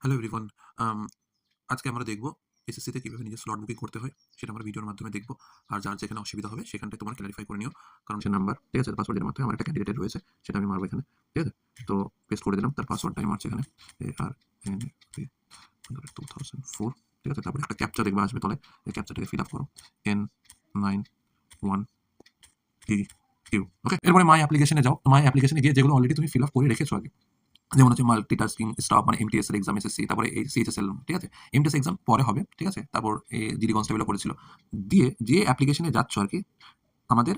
Hello everyone. আম আজকে আমরা দেখব এসএসসিতে কিভাবে নিজের স্লট বুকিং করতে হয়, সেটা আমরা ভিডিওর মাধ্যমে দেখব। আর যার যেখানে অসুবিধা হবে সেখানটায় তোমার ক্লারিফাই করে নিও। কারণ সে নাম্বার, ঠিক আছে? পাসওয়ার্ড যেটার মাধ্যমে আমার একটা ক্যান্ডিডেটের রয়েছে, সেটা আমি মারবো এখানে। ঠিক আছে? তো পেস্ট করে দিলাম। তার পাসওয়ার্ডটা আমি মারছি এখানে। ARNP2004, ঠিক আছে? তারপরে একটা ক্যাপচা দেখবা আসবে তলায়। এই ক্যাপচাটাকে ফিল আপ করো। N91EQ। ওকে? এরপরে মাই অ্যাপ্লিকেশনে যাও। মাই অ্যাপ্লিকেশনে গিয়ে যেগুলো অলরেডি তুমি ফিল আপ করে রেখেছো আগে, যেমন হচ্ছে মাল্টিটাস্কিং স্টাফ মানে এমটিএস এর এক্সাম, এসএসসি, তারপরে এই সিএইচএসএল, ঠিক আছে? এমটিএস এক্সাম পরে হবে, ঠিক আছে? তারপর জিডি কনস্টেবলও করেছিল। দিয়ে যে অ্যাপ্লিকেশনে যাচ্ছ আরকি, আমাদের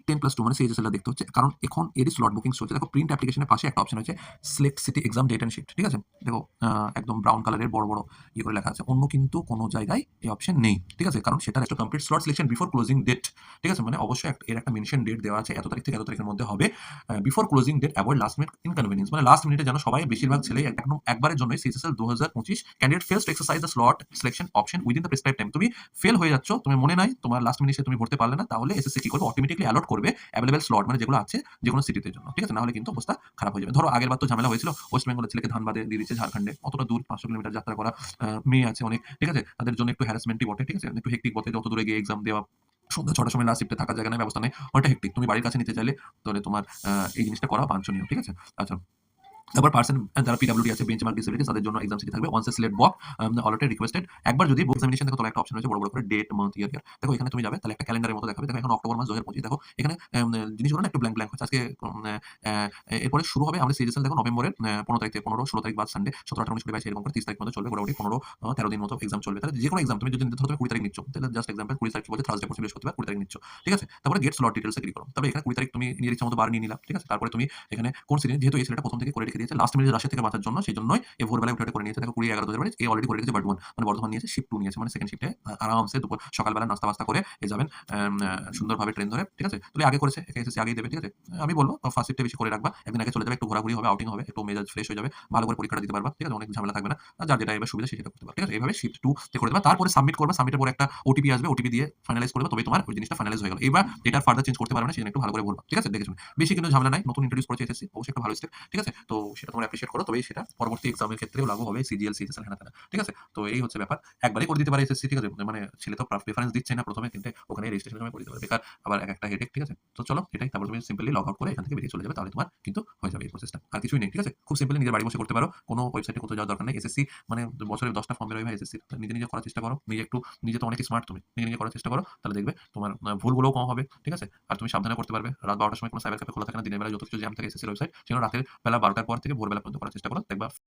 10+2 মানে সিএইচএসএল দেখতে হচ্ছে। কারণ এখন এরই স্লট বুকিং চলছে। দেখো প্রিন্ট অ্যাপ্লিকেশনের পাশে একটা অপশন হয়েছে select city exam date and shift, ঠিক আছে? দেখো একদম ব্রাউন কালারের বড়, বড় করে লেখা আছে। অন্য কিন্তু কোনো জায়গায় এই অপশন নেই, ঠিক আছে? কারণ সেটার একটা complete slot selection before closing date, ঠিক আছে? মানে অবশ্যই এর একটা মেনশন ডেট দেওয়া আছে, এত তারিখ থেকে এত তারিখের মধ্যে হবে। Before closing date avoid last minute inconvenience, মানে লাস্ট মিনিটে যেন সবাই, বেশিরভাগ ছেলেই একদম একবারের জন্যই CHSL 2025 candidate fails to exercise the slot selection option within the prescribed time. তুমি ফেল হয়ে যাচ্ছ, তোমার মনে নাই, তোমার লাস্ট মিনিটে তুমি ভরতে পারলে না, তাহলে এসএসসি কি করবে? অটোমেটিক্যালি অ্যালট করবে অ্যাভেলেবল স্লট, মানে যেগুলো আছে যেকোনো সিটিতে জন্য, ঠিক আছে? না হলে কিন্তু অবস্থা খারাপ হয়ে যাবে। ধরো আগের বার তো ঝামেলা হয়েছিল, ওয়েস্ট বেঙ্গলের ছেলেকে ধানবাদে দিয়ে দিচ্ছে ঝাড়খণ্ডে, অতটা দূর 500 কিলোমিটার যাত্রা করা, মেয়ে আছে অনেক, ঠিক আছে? তাদের জন্য একটু হ্যারাসমেন্টই বটে, ঠিক আছে? একটু হেক্টিক বটে, যত দূরে গিয়ে এক্সাম দেওয়া, সন্ধ্যা 6টার সময় লাস্ট শিফটে থাকার জায়গা নেই, ব্যবস্থা নেই, অনেকটা হেক্টিক। তুমি বাড়ির কাছে নিতে চাইলে তাহলে তোমার এই জিনিসটা করা বাঞ্ছনীয়, ঠিক আছে? আচ্ছা, তারপর পার্সন যারা পিডব্লিউডি আছে, বেঞ্চমার্ক ডিসেবিলিটিস, তাদের জন্য এক্সাম সিটি থাকবে। ওয়ান্স এ সিলেক্ট বক অলরেডি রিকোয়েস্টেড, একবার যদি বুক এক্সামিনেশন দেখো, তাহলে একটা অপশন রয়েছে বড় বড় করে ডেট, মান্থ, ইয়ার। দেখো এখানে তুমি যাবে, তাহলে একটা ক্যালেন্ডারের মতো দেখাবে। দেখো এখন অক্টোবর মাস 2025। দেখো এখানে জিনিসগুলো না একটু ব্ল্যাঙ্ক ব্ল্যাঙ্ক হচ্ছে আজকে। এরপরে শুরু হবে আমাদের সিরিয়াল, দেখো নভেম্বরের 15 তারিখ থেকে, 15, 16 তারিখ বাদ সানডে, 17, 18, 19, 20, 22 এরকম করে 30 তারিখ পর্যন্ত চলবে মোটামুটি। 15, 13 দিন মতো এক্সাম চলবে। তাহলে যে কোনো এক্সাম তুমি যদি ধরো তুমি 20 তারিখ নিচ্ছ, তাহলে জাস্ট এক্সাম্পল 20 তারিখ বলছে থার্সডে পড়ছে, বৃহস্পতিবার 20 তারিখ নিচ্ছ, ঠিক আছে? তারপরে গেট স্লট ডিটেইলসে ক্লিক করো। তারপরে এখানে 20 তারিখ তুমি নিজের ইচ্ছা মতো বার নিয়ে নিলা, ঠিক আছে? তারপরে তুমি এখানে কোন সিরিজ, যেহেতু এই ছেলেটা প্রথম থেকে করে রেখে দিয়েছে লাস্ট মিনিটে রাশিয়া থেকে বাঁচার জন্য, সেজন্যই এ ভোরবেলায় উঠে করে নিয়েছে। দেখো 20/11/2022 এ অলরেডি করে রেখেছে বাট 1, মানে বর্ধমান নিয়েছে, শিফট 2 নিয়েছে, মানে সেকেন্ড শিফটে আরামসে দুপুর সকালবেলা নাস্তা-বাস্তা করে যাবেন সুন্দরভাবে ট্রেন ধরে, ঠিক আছে? তাহলে আগে করেছে, একে এসএসসি আগেই দেবে, ঠিক আছে? আমি বলব ফার্স্ট শিফটে বেশি করে রাখবা। একদিন আগে চলে যাবে, একটু ঘোরাঘুরি হবে, আউটিং হবে, একটু মেজাজ ফ্রেশ হয়ে যাবে, ভালো করে পরীক্ষাটা দিতে পারবা, ঠিক আছে? অনেক ঝামেলা থাকবে না। আর যার যেটা এবার সুবিধা সেটা করতে পারবে, ঠিক আছে? এইভাবে শিফট 2 তে করে দেবা। তারপরে সাবমিট করবা। সাবমিটের পরে একটা ওটিপি আসবে, ওটিপি দিয়ে ফাইনালাইজ করবে, তবেই তোমার ওই জিনিসটা ফাইনালাইজ হয়ে গেল। এবার এটা ফার্দার চেঞ্জ করতে পারবে না, সেজন্য একটু ভালো করে বলবা, ঠিক আছে? দেখে শুনে। বেশি কিন্তু ঝামেলা নাই, নতুন ইন্ট্রোডিউস করেছে এসএসসি, অবশ্যই একটা ভালো স্টেপ, ঠিক আছে? তো সেটা তোমরা অ্যাপ্রিশিয়েট করো, তবেই সেটা পরবর্তী এক্সামের ক্ষেত্রেও লাগু হবে, সিজিএল, সিএইচএসএল, হেনা-তেনা, ঠিক আছে? তো এই হচ্ছে ব্যাপার। একবারেই করে দিতে পারে এসএসসি, ঠিক আছে? মানে ছেলে তো প্রেফারেন্স দিচ্ছে না প্রথমে, তিনটে ওখানে রেজিস্ট্রেশনের সময় করে দিতে পারে। বেকার আবার একটা হেডেক, ঠিক আছে? তো চলো এটাই। তারপর তুমি সিম্পলি লগ আউট করে এখান থেকে বেরিয়ে চলে যাবে, তাহলে তোমার কিন্তু হয়ে যাবে এই প্রসেসটা। আর কিছুই নেই, ঠিক আছে? খুব সিম্পলি নিজের বাড়ি বসে করতে পারো। কোনো ওয়েবসাইটে কোথাও যাওয়ার দরকার নেই। এসএসসি মানে বছরে 10টা ফর্ম বের হয় ভাই এসএসসির। নিজে, নিজে করার চেষ্টা করো। নিজে তো অনেক স্মার্ট তুমি। নিজে, নিজে করার চেষ্টা করো। তাহলে দেখবে তোমার ভুলগুলোও কম হবে, ঠিক আছে? আর তুমি সাবধানে করতে পারবে। রাত 12টার সময় কোনো সাইবার ক্যাফে খোলা থাকে না। দিনের বেলা যত কিছু জ্যাম থাকে এসএসসির ওয়েবসাইট, সেজন্য রাতের বেলা 12টার পর থেকে ভোরবেলা পর্যন্ত করার চেষ্টা করো। দেখবা